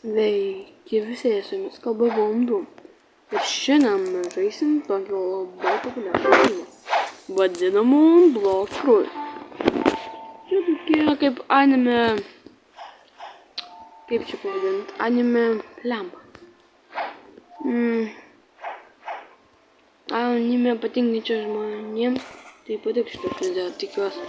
Sveiki visi, su jumis kalba Bondu. Ir šiandien mes žaisim tokį labai populiarų žaidimą, vadinamą Blox Fruit. Čia tokie kaip anime, kaip čia pavadinti, anime lempa. Anime patinkančių žmonėms, tai patiks šitas video, tikiuosi.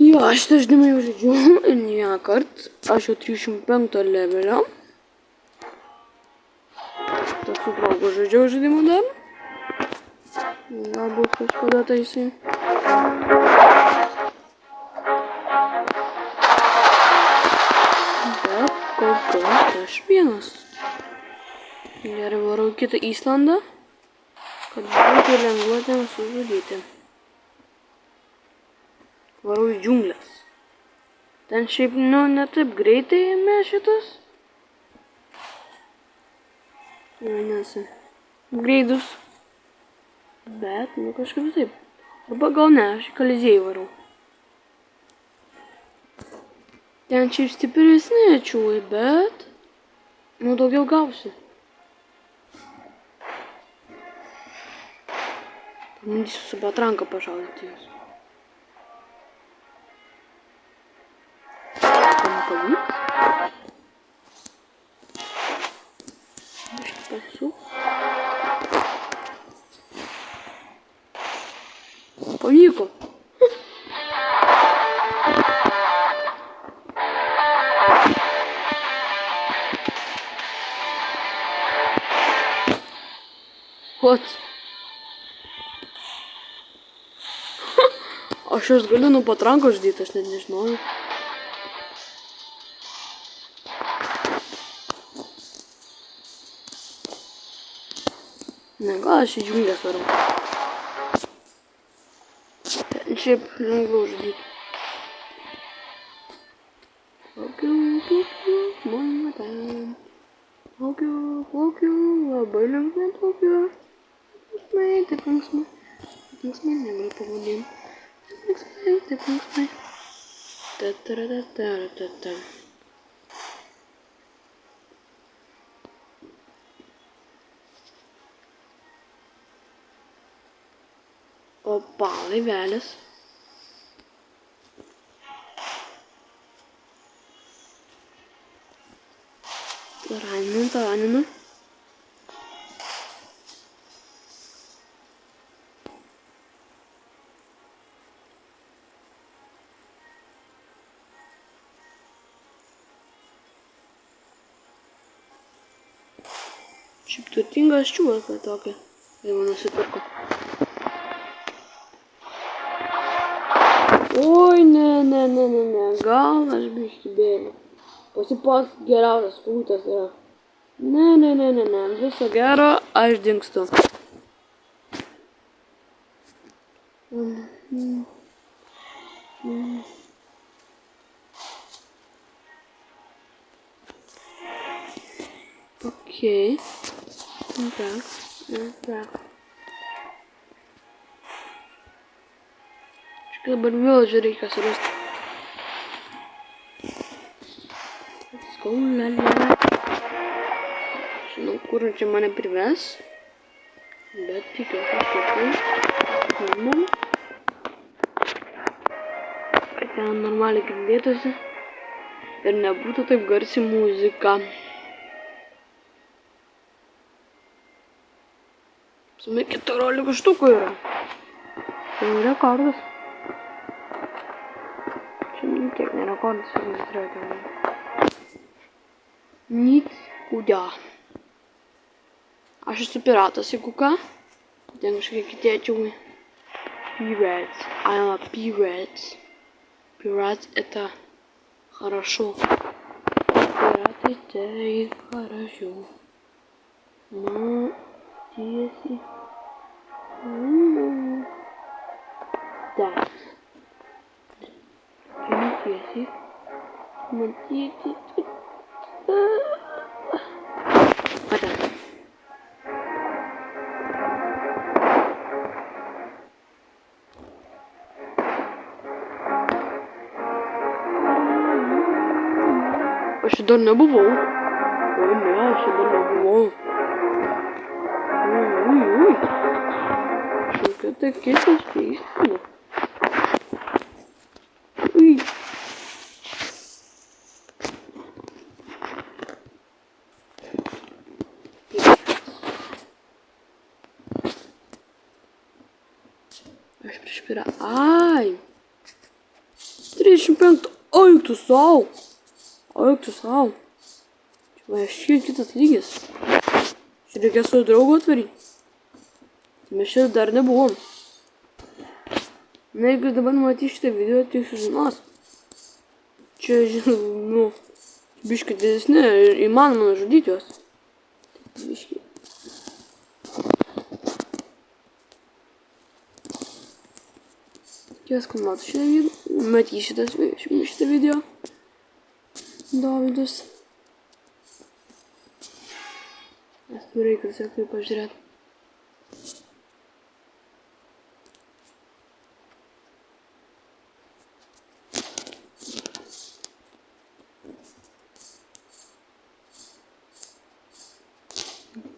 Jo, šitą žaidimą jau žaidžiu ir ne vieną kartą. Aš jau 305 levelio. Tas su draugu žaidžiau žaidimą dar. Galbūt kažkada tai jisai. Bet kol kas aš vienas. Gerai, varau į kitą Islandą, kad būtų lengva ten sužudyti. Varau į džiunglės. Ten šiaip, ne taip greitai ėmė šitas. Vadinasi, greidus. Bet, kažkaip taip. Arba gal ne, aš į Koliziejų varau. Ten šiaip stipresni čiūai, bet, daugiau gausi. Pabandysiu su patranka pašaudyti jūs. Pavyks. Biškį pasisuk. Pavyko. What? Aš jos galiu nuo patrankos žudyti, aš net nežinojau. Ne, gal aš į džiunglės varau. Ten šiaip lengviau žudyti. Mano ten. Plaukiu, labai lengvai plaukiu. Taip linksmai, negaliu pavadinti. Taip linksmai. Ta. Opa, laivelis. Taraninu. Šiaip turtingas čiūvas tokia, jeigu nusipirko. Oi, ne, gal aš biškį bėgu. Pasipas geriausias frutas yra. Ne, viso gero, aš dingstu. Okei. Так. Čia dabar vėl reikia surasti. Skaulelė. Žinau, kur čia mane prives. Bet tikiuosi kažkokiu. Kad ten normaliai girdėtųsi. Ir nebūtų taip garsi muzika. Sumai 14 štukų yra. Tai rekordas. Čia tiek nerekordas, registruoti. Nic kudia. Aš esu piratas, jeigu ką. Ten kažkokie kiti čiūmai. Pirates. I'm a pirate. Pirates это хорошо. Пираты это хорошо. Ну, если... Так. Если... Вот так. Aš čia dar nebuvau. Oi, ne, aš čia dar nebuvau. Ui. Šokia tai keistas keistas. Ui. Aš prieš pirą. Ai. 35. Oi, tu sau. Čia va, šiek kitas lygis. Čia reikia su draugu atvaryti. Mes čia dar nebuvom. Na, jeigu dabar matys šitą video, tai sužinos. Čia, žinau, biškai didesni ir įmanoma nužudyti juos. Biškai. Tikiuosi, kad matys šitą video. Dovydas. Nes tu reikia tiesiog tai pažiūrėti.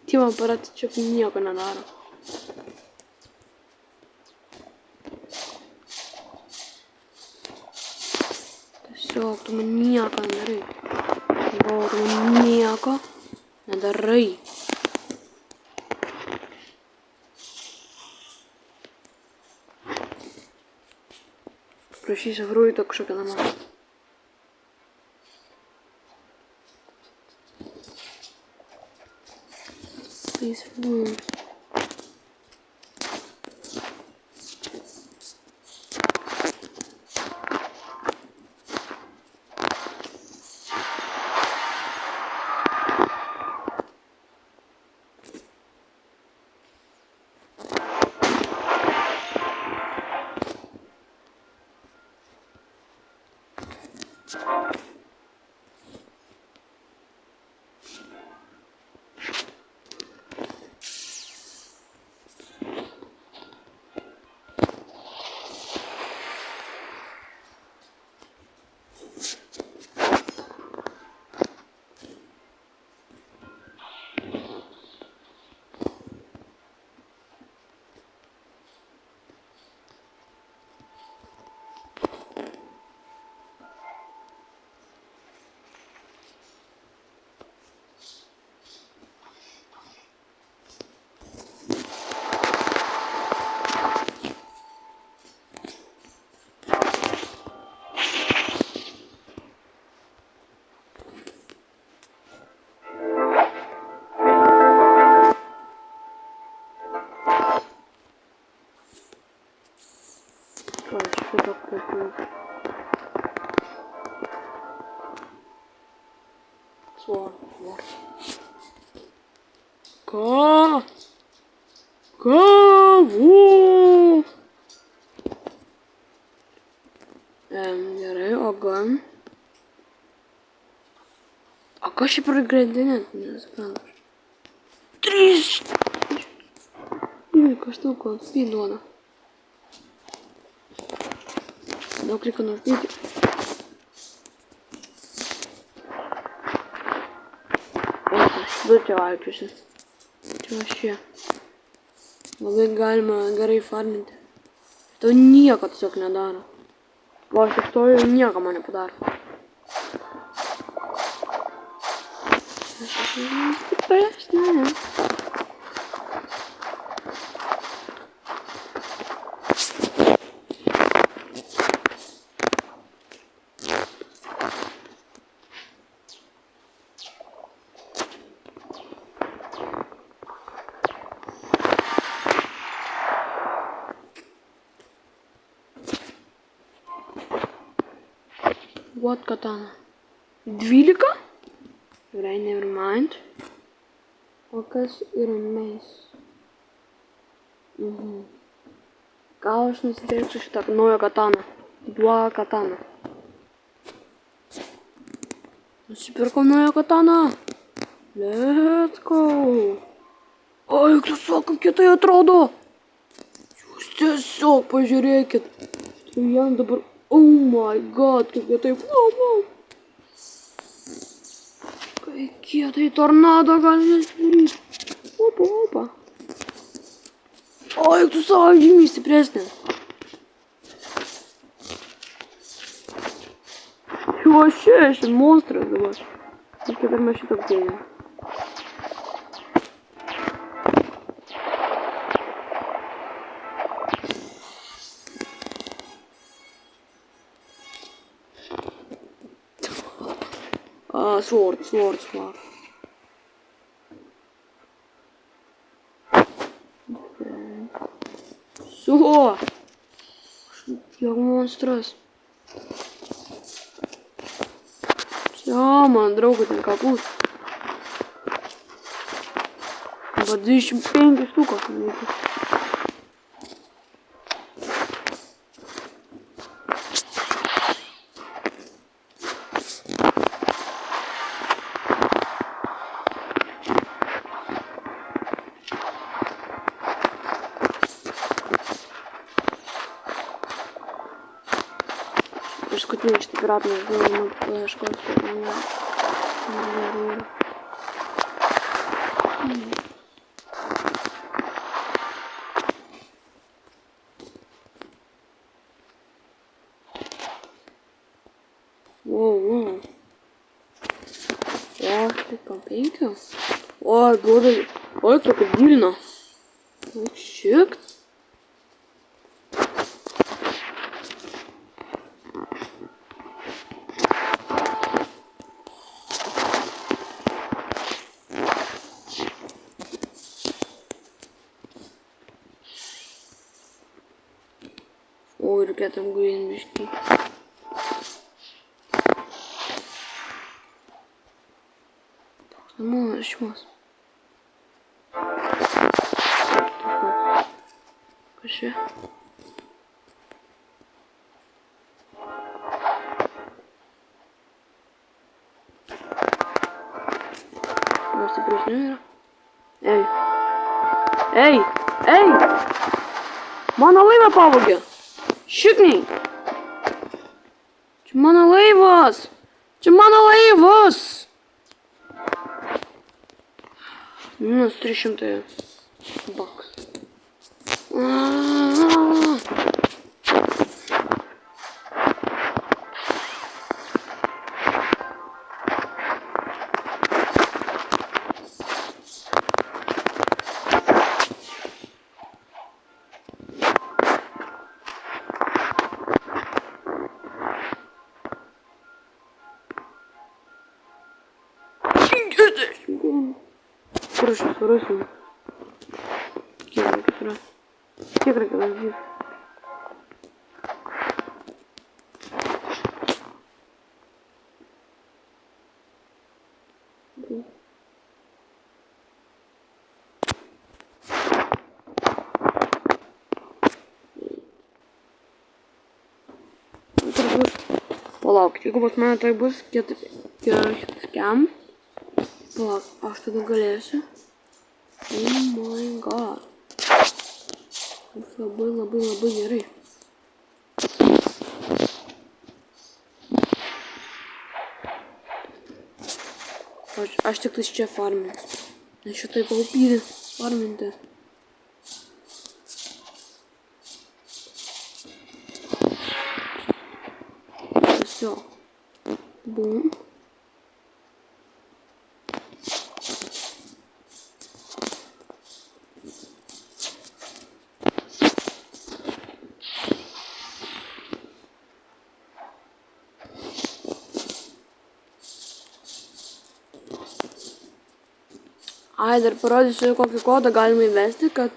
Tiem aparatai čia nieko nedaro. Tiesiog tu man nieko nedarai. Tu man nieko nedarai. Prašysiu fruito kažkokią namą. Please fruit. Ką? Kavų? Gerai, o gan? O ką šį per grandinę? Nesuprantu. 3! Kažtauko, speedrunner. Daug reikia nužudyti. Du čia vaikščiosis. Čia šie. Labai galima gerai farminti. Tau nieko tiesiog nedaro. O aš tik stoju ir nieko man nepadaro. What katana? 12? Right, never mind. O kas yra mes? Gal aš nusipirksiu šitą naują kataną. Dua katana. Nusipirkau naują kataną. Let's go. Oi, tu sakai, kaip tai atrodo. Jūs tiesiog pažiūrėkit. Tu jam dabar... Oh my god, kaip jie taip... Wow. Kietai tornado gali nesidaryti. Opa, opa. O, juk tu savo žymiai stipresnė. Jo, aš monstras dabar. Ir kaip ir mes šitą apdėjome. Sword. Su! Jau monstras. Jo, man draugų ten kapus. Va 25 štukos man reikia. Paskutinis šitą piratą nežinau, paieškos, kad man Wow. O, tai po 5. O, duoda. Oi, krokodilino. Šiek. O, reikia tam gulinti biškį. Ну, šmas. Kas čia? Gal stipresnių yra? Ei! Mano laivą pavogė! Šikniai! Čia mano laivas! Minus 300 bucks. Kur aš surasiu? Kiek reikia valdyti? Palauk, jeigu pas mane tai bus kiam. Palauk, aš tada galėsiu. Oh my god. Bus labai gerai. Aš tik tais čia farminsiu. Nes šitai paupydį farminti. Все. Бум. Ai, dar parodysiu, kokį kodą galima įvesti, kad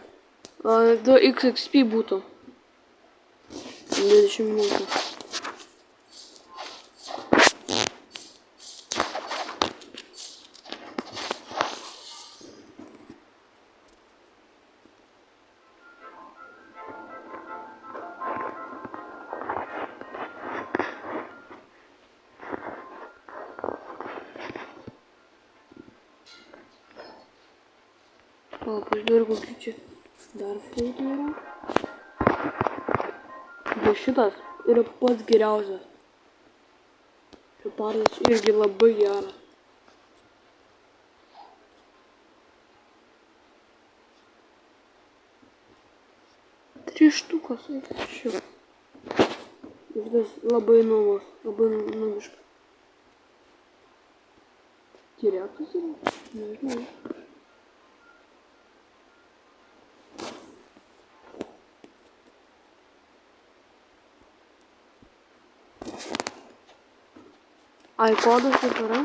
2xxp būtų. 20 minutų. Pažiūrėjau, kokį čia dar foto yra. Bet šitas yra pats geriausias. Šio pardas irgi labai geras. štukos. Šiuo. Ir tas labai nuovos. Labai nuogiškas. Tiriakas yra? Nežinau. Ai, kodas taip yra.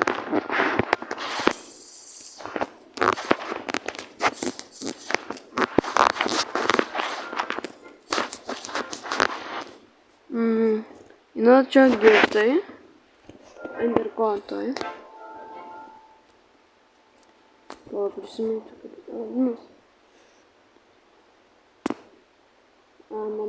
Nu, čia girtai. Enderkontai. O, prisiminti, kad vadinasi. Mama.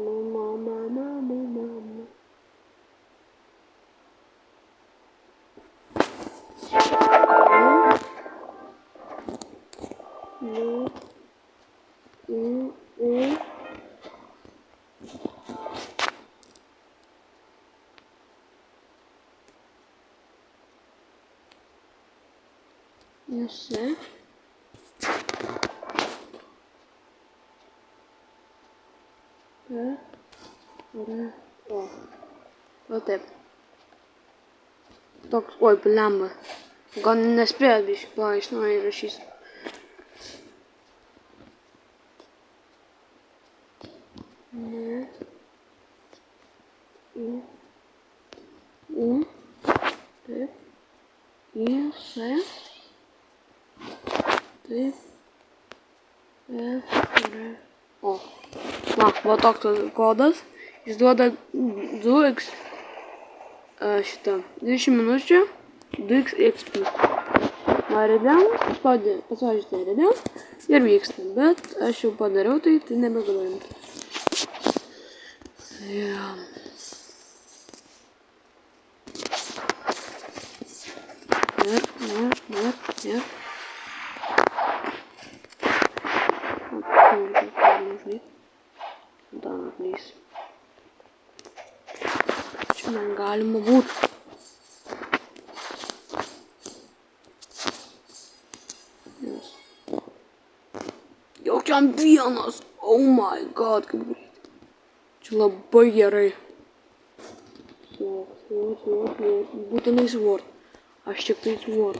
Neyse. O. Va taip. Toks, oi, blemba. Gal nespėjau biškį, iš naujo įrašysiu. Taip. Taip. O. Va toks kodas. Jis duoda 2x šitą 20 minučių 2x XP. Redem, pasvažiuoti redem ir vyksta. Bet aš jau padariau tai nebegaliu imti. Ir. Dar plys. Čia man galima būtų. Jau čia vienas. Oh my god, kaip greit. Čia labai gerai. Būtinai sword. Aš tik tai sword.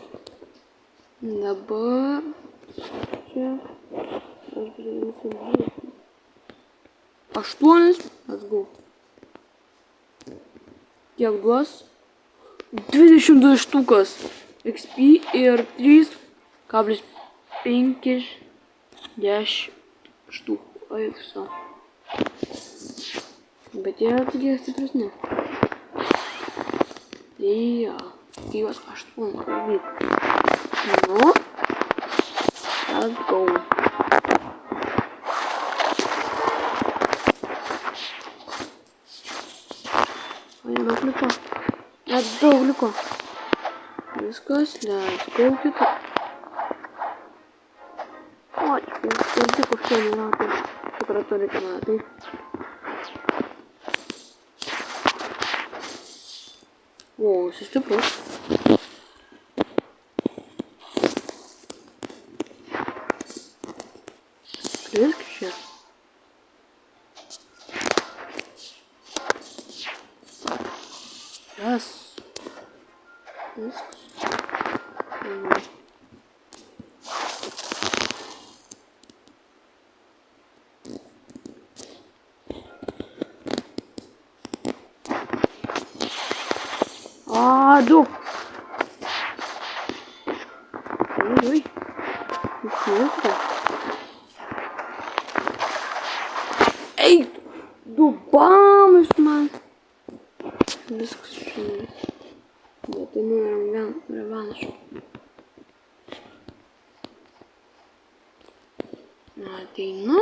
Dabar čia aš pridėsiu 8, let's go. Kiek duos? 22 štukas XP ir 3,5 štukų. Oi, viso. Bet jie tokie stipresni. Ja, gyvas 8. Nu, let's go. Nedaug liko. Nedaug liko. Viskas, let's go kita. O, čia liko 8 ratai. Supratau, reikia ratai. O, jis stiprus. Krisk čia. Yes. Viskas. Du. Oi. Ei, du bamas man. Viskas šiandien. Bet tai nėra revanšo. Ateinu.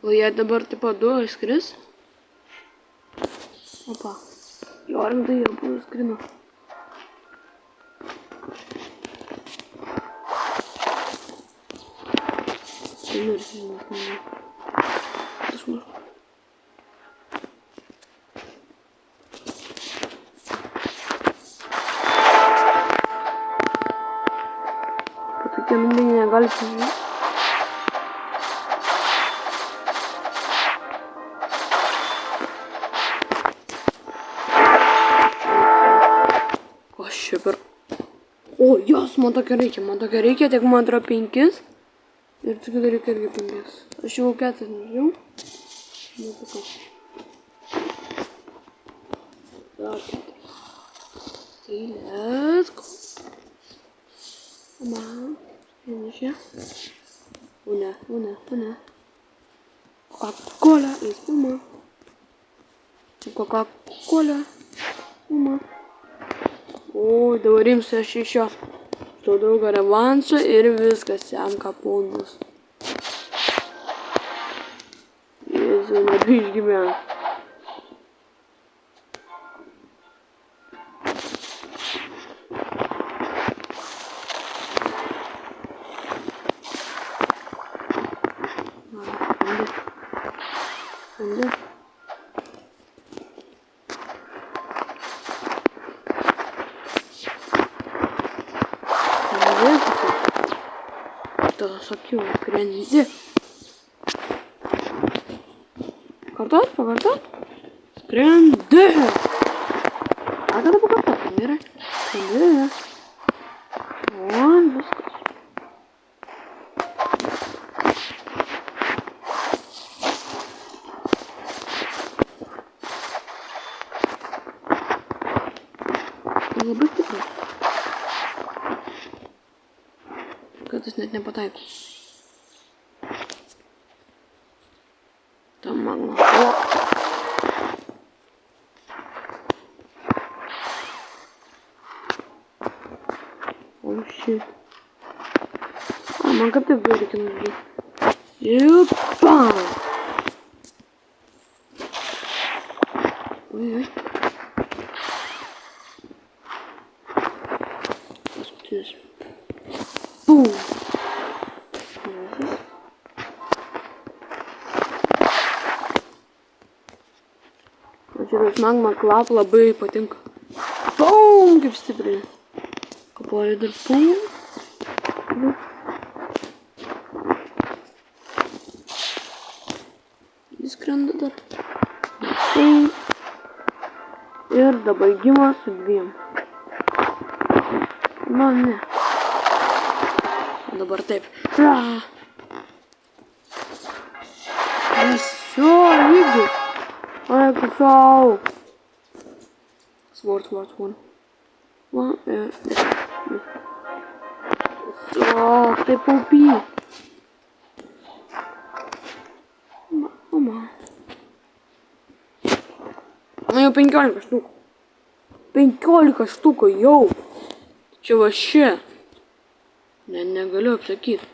O jie dabar tipo 2 skris. Opa. Jo, rimtai jau buvo skrino. Tai mirsi, žinok. Aš mažu. Tokie numiniai negali sužinoti. čia per... O, jos, man tokio reikia, tik man atrodo 5. Ir tik dar reikia irgi 5. Aš jau 4 nežinau. Netikau. Dar 4. Tai let's go. Man, čia. Una. Coca-Cola, espuma. Coca-Cola, espuma. O, dabar imsiu aš iš jo to draugo revanšą ir viskas, jam kapon bus. Jis jau nebeišgyvena. Tada sakiau, skrendi. Pakartot. Skrendi. Ką tada pakartot? Gerai. Skrendi. O, viskas. Labai stipriai. Kartais net nepataiko. Tam magma. Oh shit. Man kaip taip reikia nužudyti. Ir bam! Oi. Paskutinis. Bum! Šitas magma klap labai patinka. Bum! Kaip stipriai. Kapoju dar bum. Jis skrenda dar. Bum. Ir dabaigimas su 2. Man ne. Dabar taip. Visio lygių. Eik sau. Svart. Va, ir. Taip paupy. Mama. Na jau 15 štukų. 15 štukų jau. Čia va šia. Negaliu apsakyti.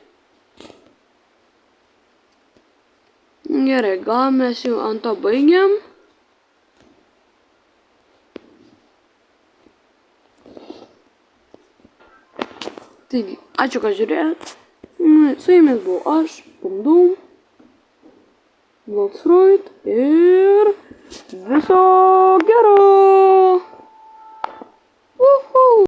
Gerai, gal mes jau ant to baigiam. Taigi, ačiū, kad žiūrėjot. Su jumis buvau aš, Bumdum, Bloxfruit ir viso gero!